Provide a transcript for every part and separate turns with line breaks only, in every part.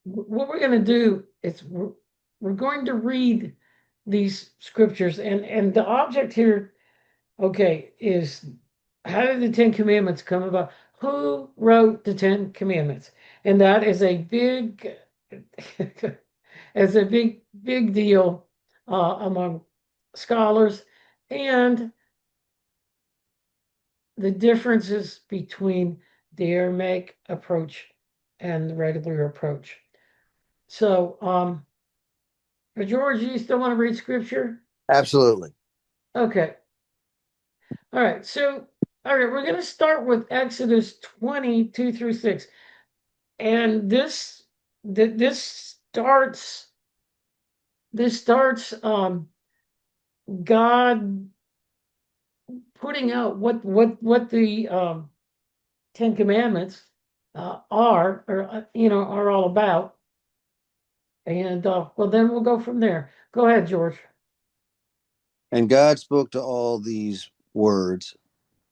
what we're going to do is we're going to read these scriptures, and the object here, okay, is how did the Ten Commandments come about? Who wrote the Ten Commandments? And that is a big, it's a big deal among scholars, and the differences between the Aramaic approach and the regular approach. So, George, you still want to read scripture?
Absolutely.
Okay. All right. So, all right, we're going to start with Exodus 22 through 6. And this starts God putting out what the Ten Commandments are all about. And well, then we'll go from there. Go ahead, George.
And God spoke to all these words,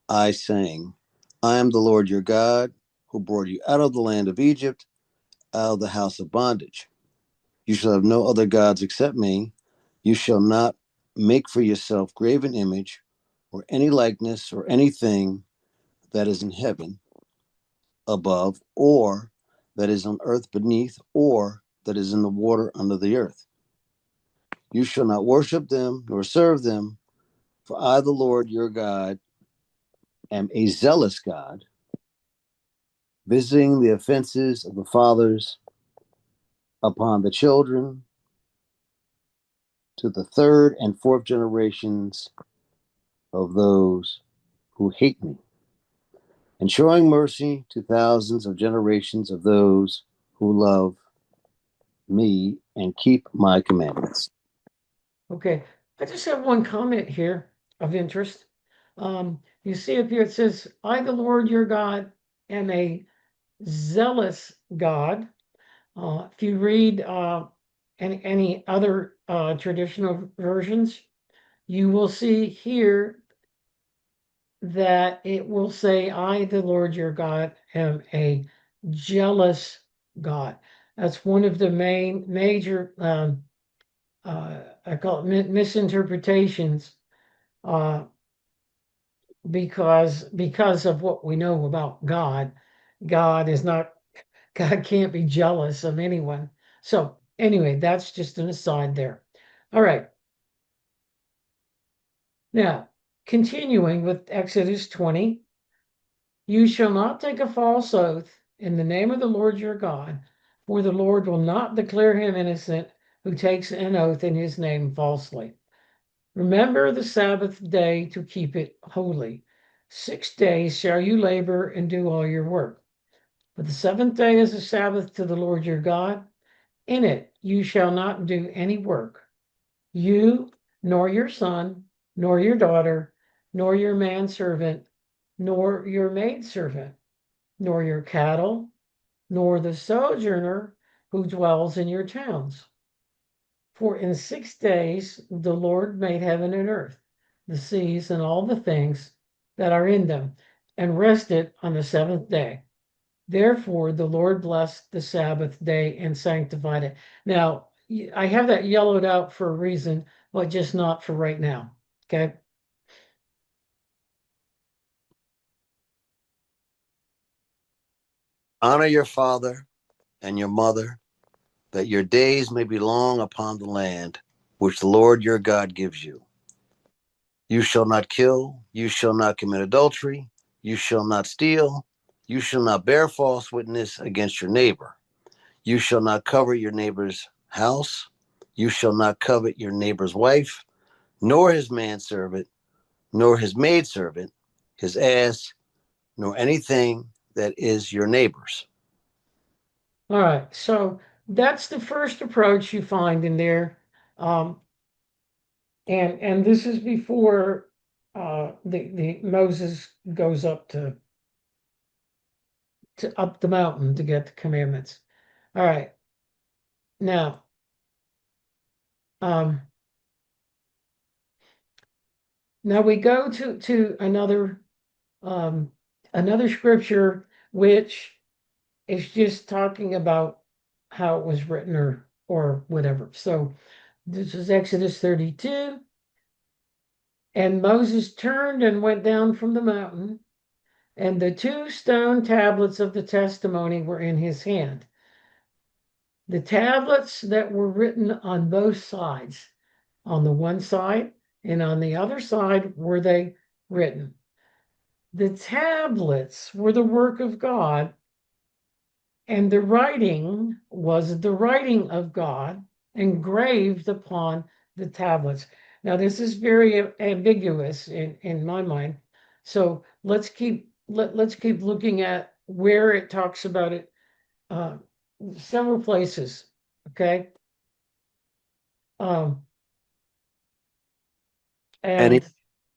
I saying, I am the Lord your God, who brought you out of the land of Egypt, out of the house of bondage. You shall have no other gods except me. You shall not make for yourself graven image, or any likeness, or anything that is in heaven above, or that is on earth beneath, or that is in the water under the earth. You shall not worship them, nor serve them, for I, the Lord your God, am a zealous God, visiting the offenses of the fathers upon the children to the third and fourth generations of those who hate me, and showing mercy to thousands of generations of those who love me and keep my commandments.
Okay. I just have one comment here of interest. You see up here it says, I, the Lord your God, am a zealous God. If you read any other traditional versions, you will see here that it will say, I, the Lord your God, am a jealous God. That's one of the major, I call it misinterpretations, uh, because of what we know about God. God is not, God can't be jealous of anyone. So anyway, that's just an aside there. All right. Now, continuing with Exodus 20, you shall not take a false oath in the name of the Lord your God, for the Lord will not declare him innocent who takes an oath in his name falsely. Remember the Sabbath day to keep it holy. 6 days shall you labor and do all your work. But the seventh day is a Sabbath to the Lord your God. In it you shall not do any work, you, nor your son, nor your daughter, nor your manservant, nor your maidservant, nor your cattle, nor the sojourner who dwells in your towns. For in 6 days the Lord made heaven and earth, the seas, and all the things that are in them, and rested on the seventh day. Therefore, the Lord blessed the Sabbath day and sanctified it. Now, I have that yellowed out for a reason, but just not for right now. Okay.
Honor your father and your mother, that your days may be long upon the land which the Lord your God gives you. You shall not kill, you shall not commit adultery, you shall not steal, you shall not bear false witness against your neighbor. You shall not covet your neighbor's house, you shall not covet your neighbor's wife, nor his manservant, nor his maidservant, his ass, nor anything that is your neighbor's.
All right. So that's the first approach you find in there. Um, and this is before the Moses goes up the mountain to get the commandments. All right. Now, um, now we go to um, another scripture which is just talking about how it was written or whatever. So this is Exodus 32. And Moses turned and went down from the mountain, and the 2 stone tablets of the testimony were in his hand. The tablets that were written on both sides, on the one side and on the other side, were they written. The tablets were the work of God, and the writing was the writing of God engraved upon the tablets. Now, this is very ambiguous in my mind. So let's keep looking at where it talks about it. Uh, Several places. Okay. Um,
And he,
and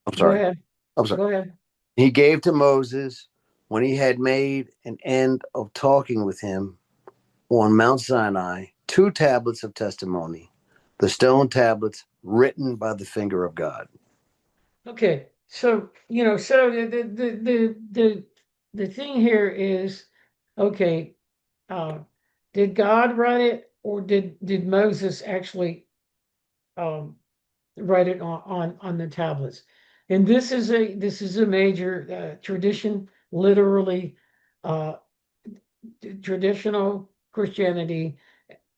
I'm
go
sorry.
ahead.
I'm sorry.
Go ahead.
He gave to Moses when he had made an end of talking with him on Mount Sinai 2 tablets of testimony, the stone tablets written by the finger of God.
Okay. So so the thing here is, okay, did God write it, or did Moses actually um, write it on the tablets? And this is a major tradition. Literally, uh, traditional Christianity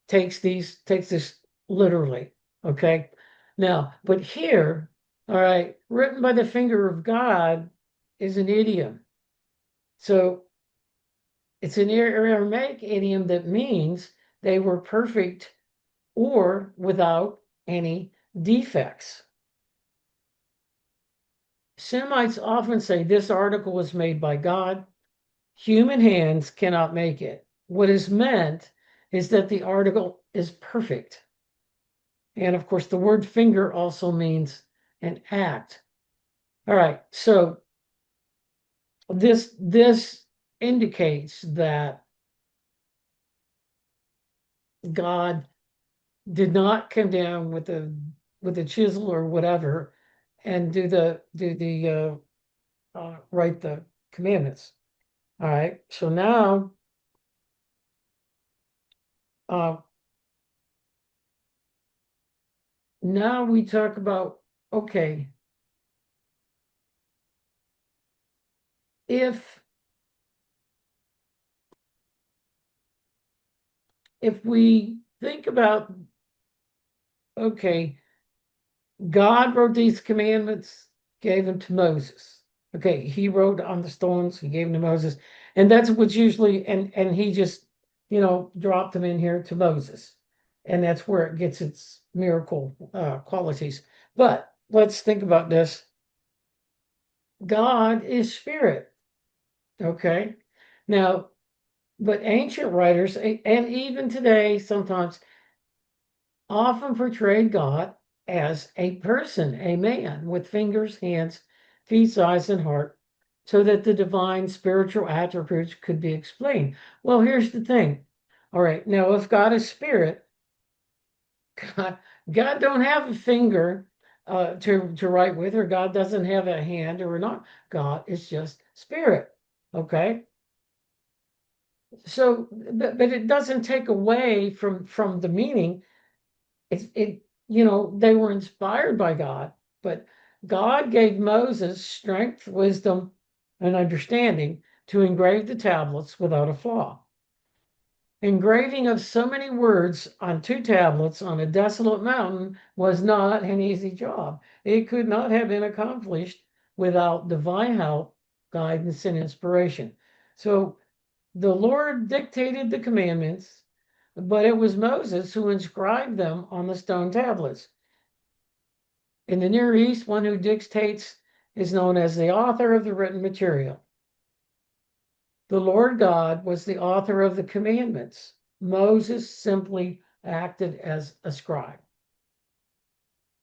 takes this literally. Okay, now, but here, all right, written by the finger of God is an idiom. So it's an Aramaic idiom that means they were perfect or without any defects. Semites often say this article was made by God. Human hands cannot make it. What is meant is that the article is perfect. And of course, the word finger also means an act. All right, so this indicates that God did not come down with a chisel or whatever and write the commandments. All right, so uh, now we talk about, okay, if we think about, okay, God wrote these commandments, gave them to Moses. Okay, he wrote on the stones, he gave them to Moses, and that's what's usually, and he just dropped them in here to Moses, and that's where it gets its miracle qualities. But let's think about this. God is spirit. Okay, now, but ancient writers, and even today, sometimes often portrayed God as a person, a man with fingers, hands, feet, eyes, and heart, so that the divine spiritual attributes could be explained. Well, here's the thing. All right, now if God is spirit, God, God don't have a finger to write with, or God doesn't have a hand or not. God is just spirit. Okay. So, but it doesn't take away from the meaning. They were inspired by God, but God gave Moses strength, wisdom, and understanding to engrave the tablets without a flaw. Engraving of so many words on 2 tablets on a desolate mountain was not an easy job. It could not have been accomplished without divine help, guidance, and inspiration. So the Lord dictated the commandments, but it was Moses who inscribed them on the stone tablets. In the Near East, one who dictates is known as the author of the written material. The Lord God was the author of the commandments. Moses simply acted as a scribe.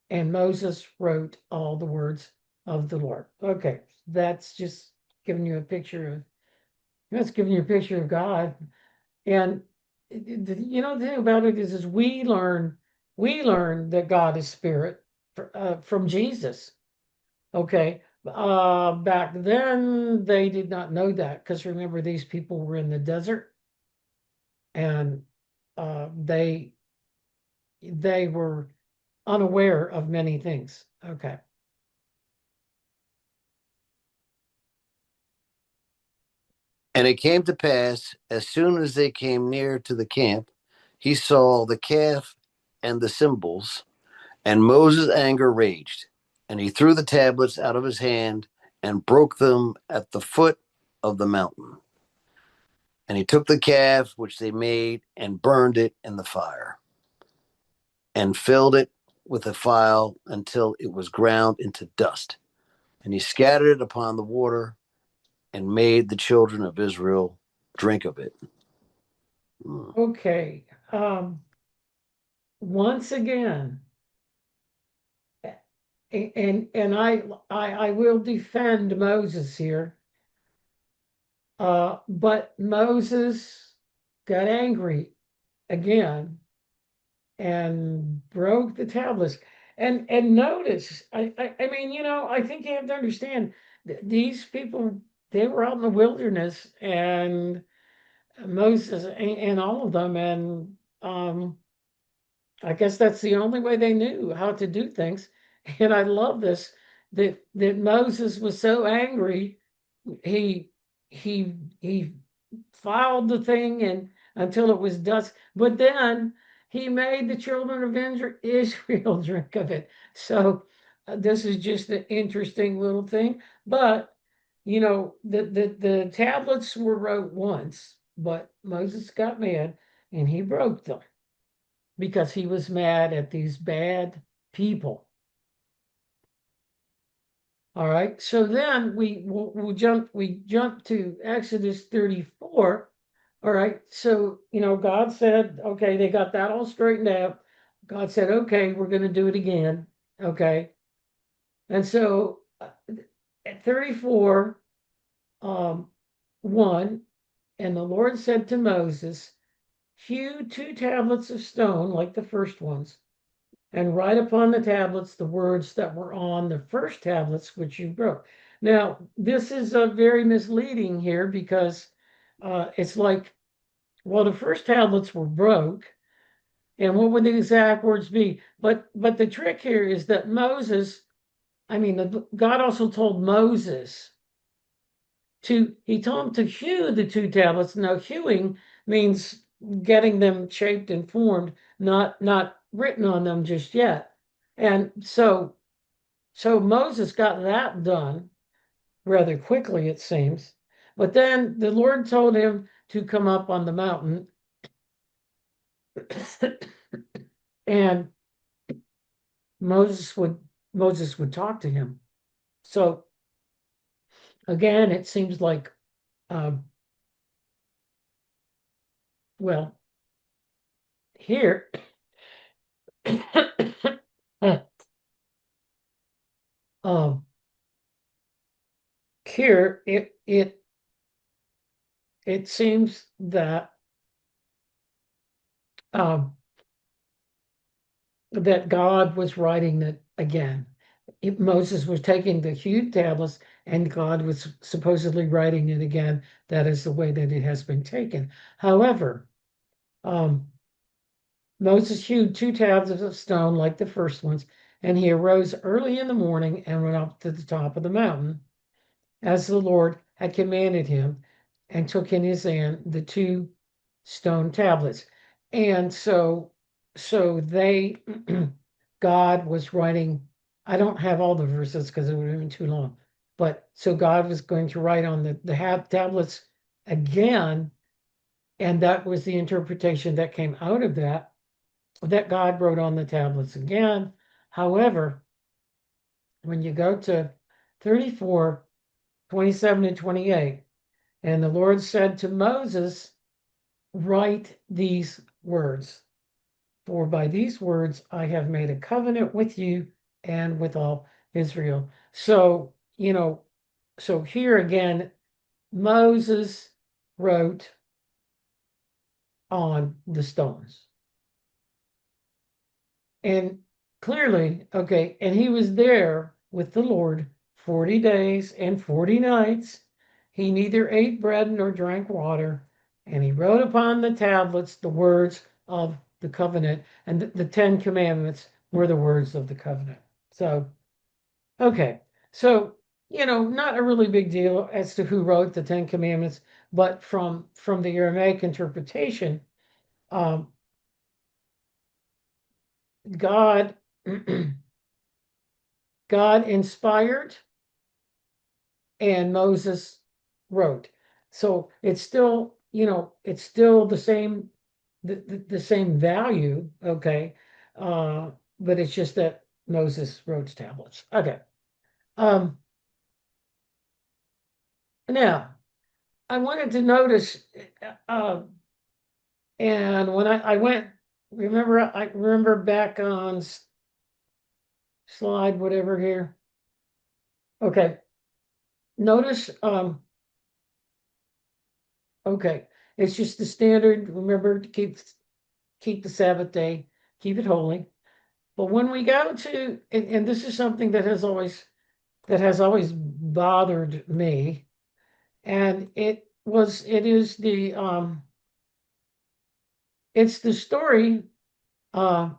And Moses wrote all the words of the Lord. Okay, that's just giving you a picture of God. And the thing about it is we learn that God is spirit from Jesus. Okay. Back then they did not know that, because remember, these people were in the desert, and they were unaware of many things. Okay.
And it came to pass, as soon as they came near to the camp, he saw the calf and the cymbals, and Moses' anger raged. And he threw the tablets out of his hand and broke them at the foot of the mountain. And he took the calf which they made and burned it in the fire, and filled it with a file until it was ground into dust. And he scattered it upon the water and made the children of Israel drink of it.
Okay. Once again, and I will defend Moses here. But Moses got angry again and broke the tablets. And notice, I mean, I think you have to understand these people, they were out in the wilderness, and Moses and all of them, and I guess that's the only way they knew how to do things. And I love this that Moses was so angry, he he filed the thing and until it was dust. But then he made the children of Israel drink of it. So this is just an interesting little thing. But the tablets were wrote once, but Moses got mad and he broke them because he was mad at these bad people. All right. So then we jump to Exodus 34. All right. So, God said, okay, they got that all straightened out. God said, okay, we're going to do it again. Okay. And so at 34, 1, and the Lord said to Moses, hew 2 tablets of stone like the first ones, and write upon the tablets the words that were on the first tablets which you broke. Now, this is very misleading here because it's like, well, the first tablets were broke, and what would the exact words be? But the trick here is that Moses, I mean, God also told Moses he told him to hew the 2 tablets. Now, hewing means getting them shaped and formed, not written on them just yet. And so Moses got that done rather quickly, it seems. But then the Lord told him to come up on the mountain and Moses would talk to him. So again, it seems like well, here um here it seems that um that God was writing it again. Moses was taking the hewed tablets and God was supposedly writing it again. That is the way that it has been taken. However, Moses hewed 2 tablets of stone like the first ones, and he arose early in the morning and went up to the top of the mountain, as the Lord had commanded him, and took in his hand the 2 stone tablets. And so they God was writing. I don't have all the verses because it would have been too long. But so God was going to write on the tablets again, and that was the interpretation that came out of that God wrote on the tablets again. However, when you go to 34, 27 and 28, and the Lord said to Moses, write these words. For by these words I have made a covenant with you and with all Israel. So, so here again, Moses wrote on the stones. And clearly, okay, and he was there with the Lord 40 days and 40 nights. He neither ate bread nor drank water, and he wrote upon the tablets the words of the covenant, and the Ten Commandments were the words of the covenant. So, okay, so not a really big deal as to who wrote the Ten Commandments, but from the Aramaic interpretation, um, God God inspired and Moses wrote. So it's still, it's still the same value, okay? But it's just that Moses wrote tablets. Okay. Um, Now I wanted to notice, uh, and when I went, I remember back on slide whatever here. Okay, notice, okay, it's just the standard. Remember to keep the Sabbath day, keep it holy. But when we go to, and this is something that has always bothered me, and it's the story. Uh,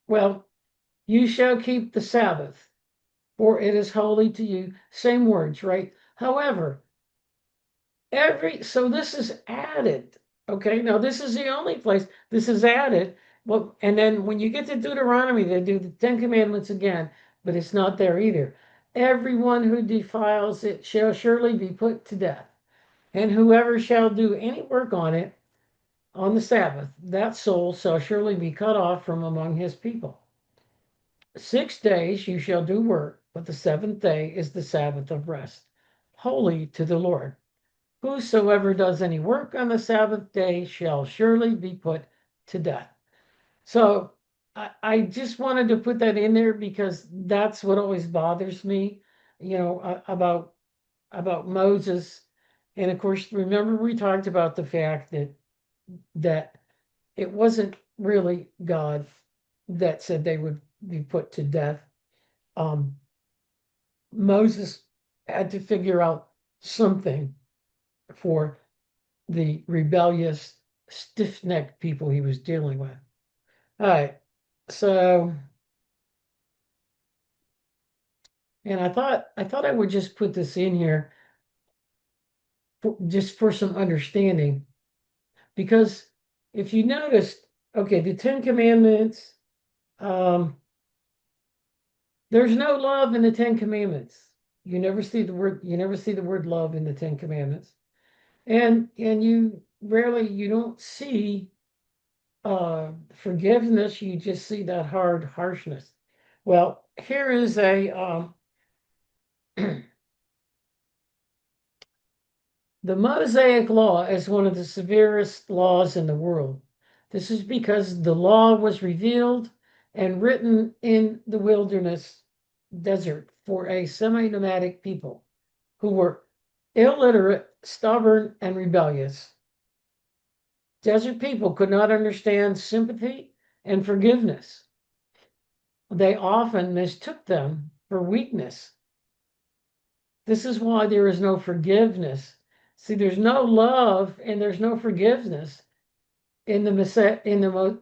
well, you shall keep the Sabbath, for it is holy to you. Same words, right? However, so this is added. Okay, now this is the only place this is added. Well, and then when you get to Deuteronomy, they do the Ten Commandments again, but it's not there either. Everyone who defiles it shall surely be put to death, and whoever shall do any work on it on the Sabbath, that soul shall surely be cut off from among his people. 6 days you shall do work, but the seventh day is the Sabbath of rest, holy to the Lord. Whosoever does any work on the Sabbath day shall surely be put to death. So I just wanted to put that in there because that's what always bothers me, about Moses. And of course, remember we talked about the fact that it wasn't really God that said they would be put to death. Um, Moses had to figure out something for the rebellious, stiff-necked people he was dealing with. All right, so, and I thought I would just put this in here just for some understanding, because if you noticed, okay, the Ten Commandments, um, there's no love in the Ten Commandments. You never see the word love in the Ten Commandments, and you don't see forgiveness, you just see that hard harshness. Well, here is the Mosaic Law is one of the severest laws in the world. This is because the law was revealed and written in the wilderness desert for a semi-nomadic people who were illiterate, stubborn, and rebellious. Desert people could not understand sympathy and forgiveness. They often mistook them for weakness. This is why there is no forgiveness. See, there's no love and there's no forgiveness in the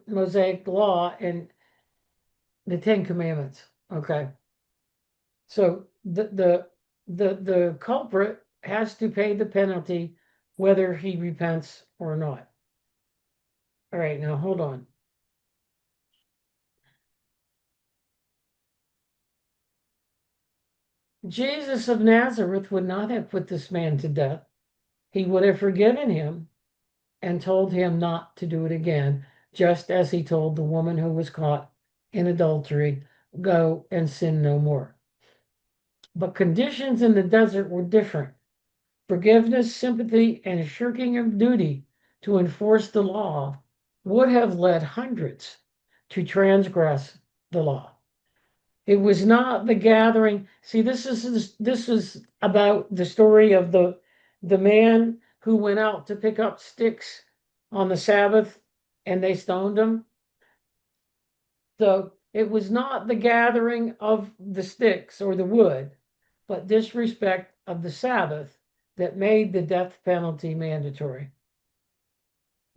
Mosaic Law and the Ten Commandments. Okay, so the culprit has to pay the penalty whether he repents or not. All right, now hold on. Jesus of Nazareth would not have put this man to death. He would have forgiven him and told him not to do it again, just as he told the woman who was caught in adultery, go and sin no more. But conditions in the desert were different. Forgiveness, sympathy, and shirking of duty to enforce the law would have led hundreds to transgress the law. It was not the gathering. See, this is about the story of the man who went out to pick up sticks on the Sabbath and they stoned him. So it was not the gathering of the sticks or the wood, but disrespect of the Sabbath that made the death penalty mandatory.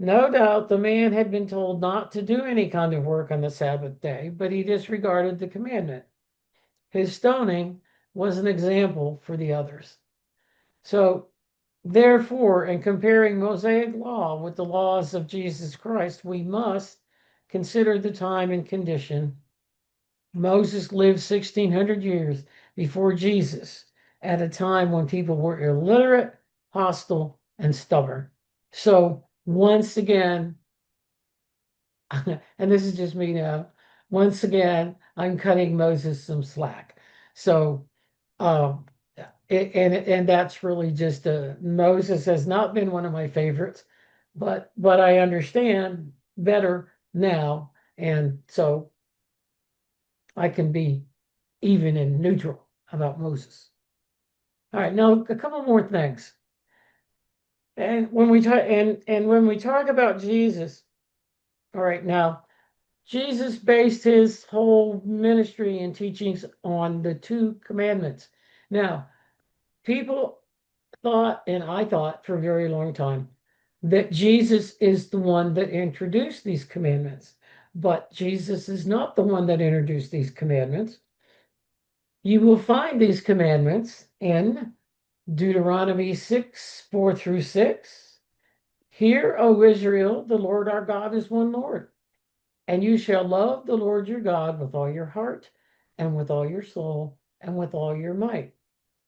No doubt the man had been told not to do any kind of work on the Sabbath day, but he disregarded the commandment. His stoning was an example for the others. So, therefore, in comparing Mosaic law with the laws of Jesus Christ, we must consider the time and condition. Moses lived 1600 years before Jesus at a time when people were illiterate, hostile, and stubborn. So, once again, and this is just me now, once again, I'm cutting Moses some slack. So, um, and that's really just Moses has not been one of my favorites, but I understand better now, and so I can be even and neutral about Moses. All right, now a couple more things. And when we talk about Jesus, all right, now Jesus based his whole ministry and teachings on the two commandments. Now, people thought, and I thought for a very long time, that Jesus is the one that introduced these commandments. But Jesus is not the one that introduced these commandments. You will find these commandments in Deuteronomy 6 4 through 6. Hear, O Israel, the Lord our God is one Lord. And you shall love the Lord your God with all your heart, and with all your soul, and with all your might.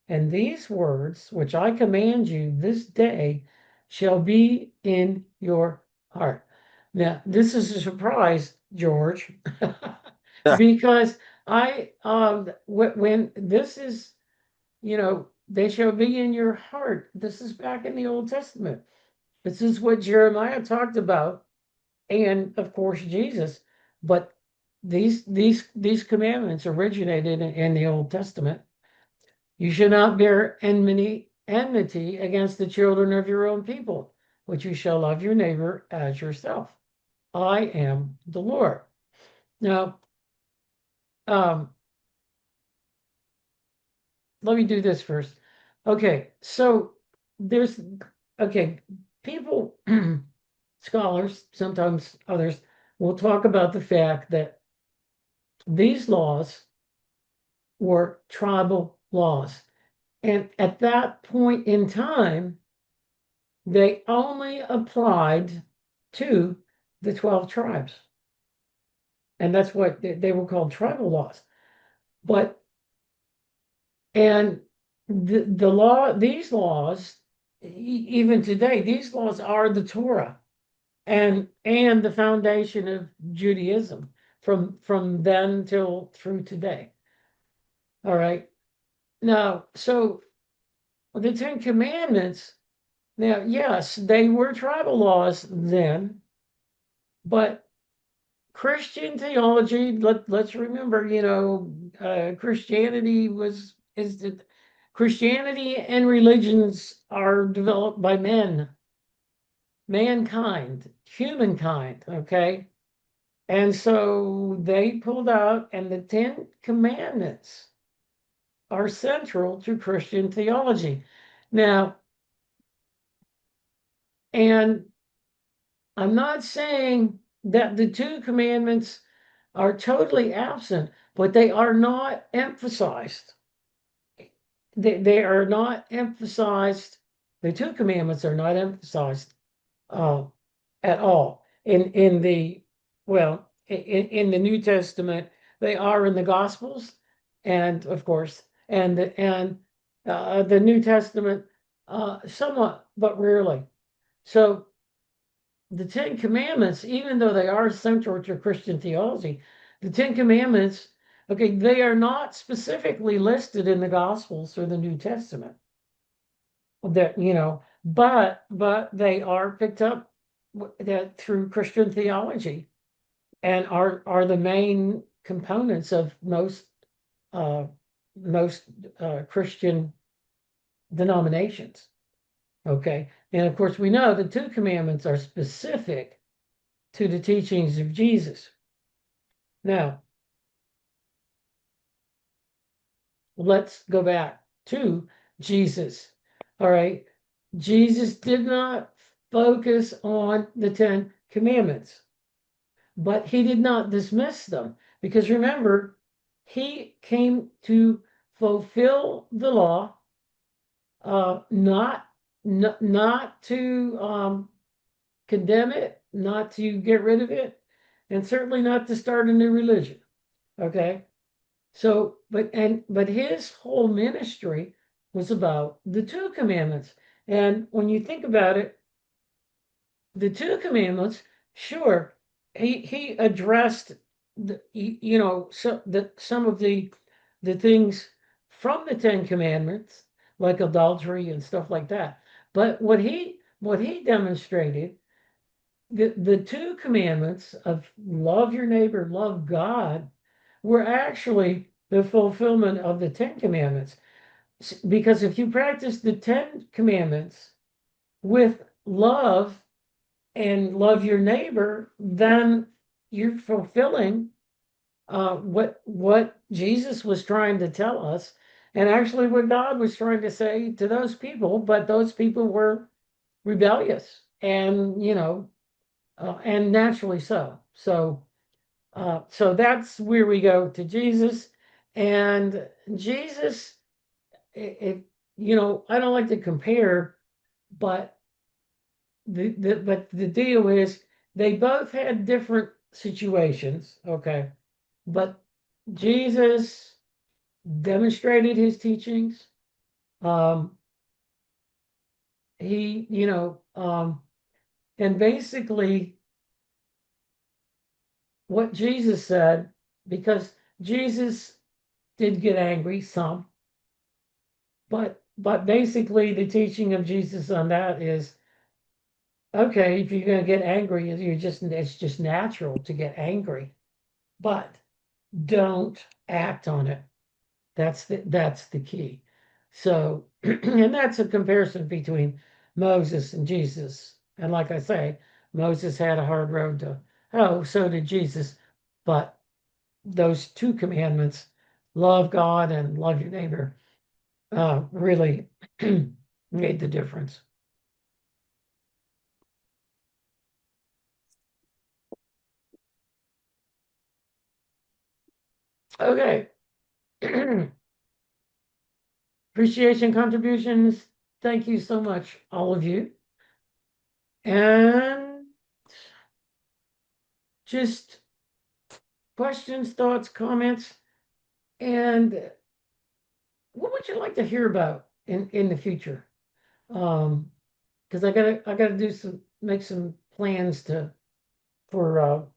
And these words which I command you this day shall be in your heart. Now, this is a surprise, George, because when this is, they shall be in your heart. This is back in the Old Testament. This is what Jeremiah talked about, and of course Jesus. But these commandments originated in the Old Testament. You should not bear enmity against the children of your own people, but you shall love your neighbor as yourself. I am the Lord. Now, um, let me do this first. Okay, so there's okay, people, scholars, sometimes others will talk about the fact that these laws were tribal laws. And at that point in time, they only applied to the 12 tribes. And that's what they were called tribal laws. But, and the law, these laws, even today, these laws are the Torah and the foundation of Judaism from then till through today. All right. Now, so the Ten Commandments, now, yes, they were tribal laws then, but Christian theology, let's remember, Christianity Christianity and religions are developed by mankind, humankind, okay? And so they pulled out, and the Ten Commandments are central to Christian theology. Now, and I'm not saying that the two commandments are totally absent, but they are not emphasized. They are not emphasized. The two commandments are not emphasized uh, at all in the in the New Testament. They are in the Gospels, and of course, and the New Testament somewhat, but rarely. So the Ten Commandments, even though they are central to Christian theology, the Ten Commandments, okay, they are not specifically listed in the Gospels or the New Testament. That but they are picked up that through Christian theology and are the main components of uh, most Christian denominations. Okay, and of course we know the two commandments are specific to the teachings of Jesus. Now, let's go back to Jesus. All right. Jesus did not focus on the 10 commandments. But he did not dismiss them because remember, he came to fulfill the law, not to condemn it, not to get rid of it, and certainly not to start a new religion. Okay. So, but his whole ministry was about the two commandments. And when you think about it, the two commandments, sure, he addressed some of the things from the Ten Commandments, like adultery and stuff like that. But what he demonstrated, the two commandments of love your neighbor, love God, were actually the fulfillment of the Ten Commandments. Because if you practice the Ten Commandments with love and love your neighbor, then you're fulfilling what Jesus was trying to tell us, and actually what God was trying to say to those people. But those people were rebellious, and and naturally so. So that's where we go to Jesus, and Jesus. I don't like to compare, but the deal is they both had different situations, okay? But Jesus demonstrated his teachings. Um, and basically what Jesus said, because Jesus did get angry some, but basically the teaching of Jesus on that is okay, if you're gonna get angry, it's just natural to get angry, but don't act on it. That's the key. So, and that's a comparison between Moses and Jesus. And like I say, Moses had a hard road to hoe, so did Jesus. But those two commandments, love God and love your neighbor, really made the difference. Okay. Appreciation contributions. Thank you so much, all of you. And just questions, thoughts, comments, and what would you like to hear about in the future? Because I gotta make some plans for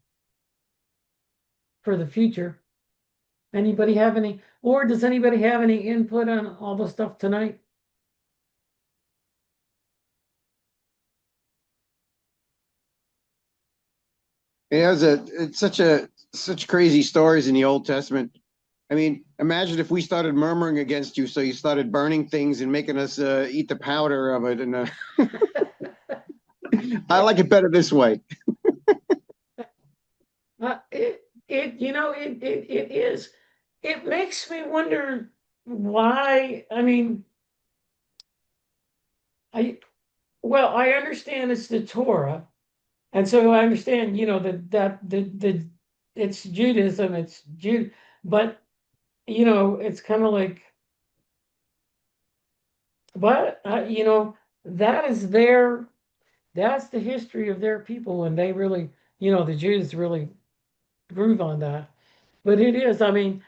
the future. Anybody have any, or does anybody have any input on all the stuff tonight?
Yeah, it's such crazy stories in the Old Testament. I mean, imagine if we started murmuring against you, so you started burning things and making us eat the powder of it. And I like it better this way.
It is. It makes me wonder why. I mean, I well, I understand it's the Torah, and so I understand, that it's Judaism, it's Jude, but it's kind of like, but that is that's the history of their people, and they really, the Jews really groove on that. But it is, I mean,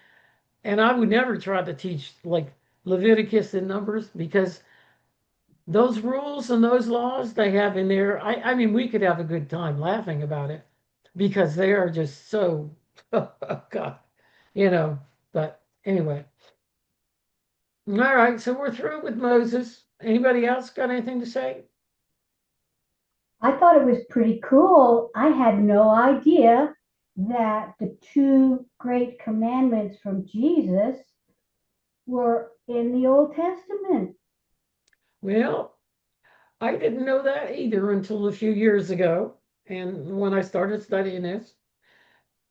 and I would never try to teach like Leviticus and Numbers because those rules and those laws they have in there, I mean, we could have a good time laughing about it because they are just so, oh God, you know. But anyway, all right, so we're through with Moses. Anybody else got anything to say?
I thought it was pretty cool. I had no idea that the two great commandments from Jesus were in the Old Testament.
Well, I didn't know that either until a few years ago. And when I started studying this,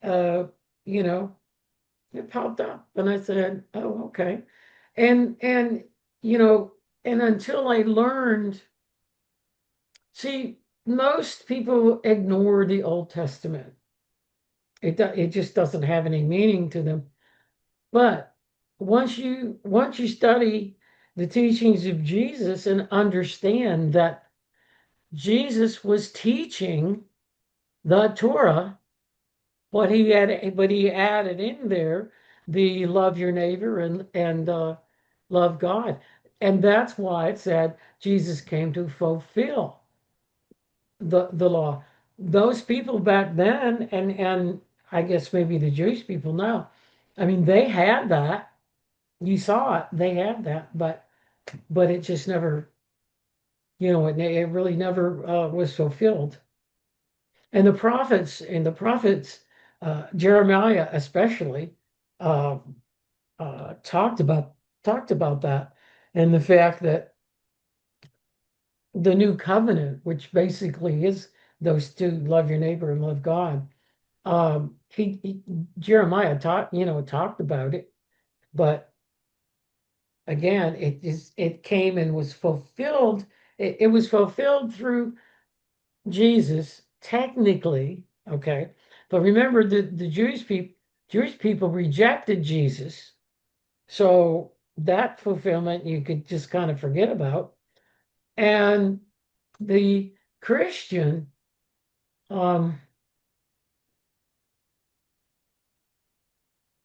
uh, you know, it popped up and I said, oh, okay. And you know, and until I learned, see, most people ignore the Old Testament. It just doesn't have any meaning to them. But once you study the teachings of Jesus and understand that Jesus was teaching the Torah, but he added in there the love your neighbor and love God. And that's why it said Jesus came to fulfill the law. Those people back then, and I guess maybe the Jewish people now, I mean, they had that. You saw it, they had that, but it just never, it really never was fulfilled. And the prophets, Jeremiah especially, uh, talked about that, and the fact that the new covenant, which basically is those two, love your neighbor and love God. Jeremiah talked about it, but again, it came and was fulfilled. It was fulfilled through Jesus, technically, okay. But remember, the Jewish people rejected Jesus, so that fulfillment you could just kind of forget about. And the Christian, um,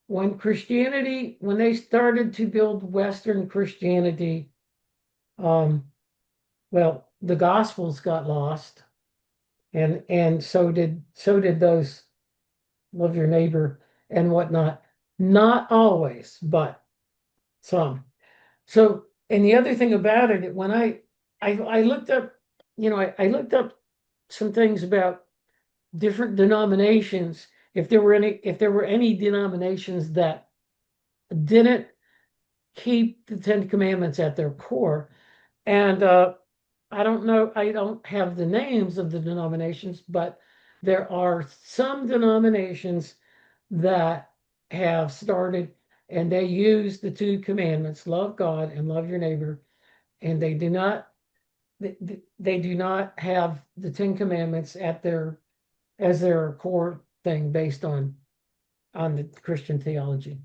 when they started to build Western Christianity, um, well, the Gospels got lost, and so did those love your neighbor and whatnot. Not always, but some. So, and the other thing about it, when I looked up, I looked up some things about different denominations. If there were any denominations that didn't keep the Ten Commandments at their core, and I don't know, I don't have the names of the denominations, but there are some denominations that have started and they use the two commandments, love God and love your neighbor, and they do not have the Ten Commandments as their core thing based on the Christian theology.